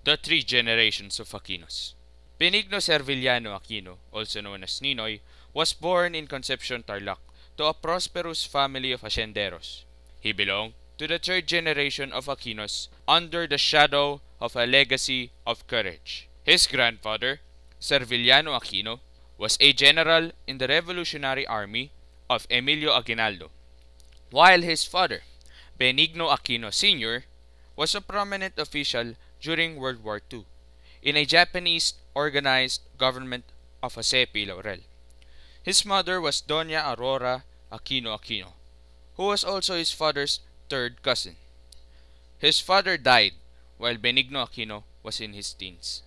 The three generations of Aquinos. Benigno Serviliano Aquino, also known as Ninoy, was born in Concepcion, Tarlac, to a prosperous family of hacienderos. He belonged to the third generation of Aquinos under the shadow of a legacy of courage. His grandfather, Serviliano Aquino, was a general in the Revolutionary Army of Emilio Aguinaldo, while his father, Benigno Aquino Sr., was a prominent official during World War II in a Japanese organized government of Jose P. Laurel. His mother was Doña Aurora Aquino Aquino, who was also his father's third cousin. His father died while Benigno Aquino was in his teens.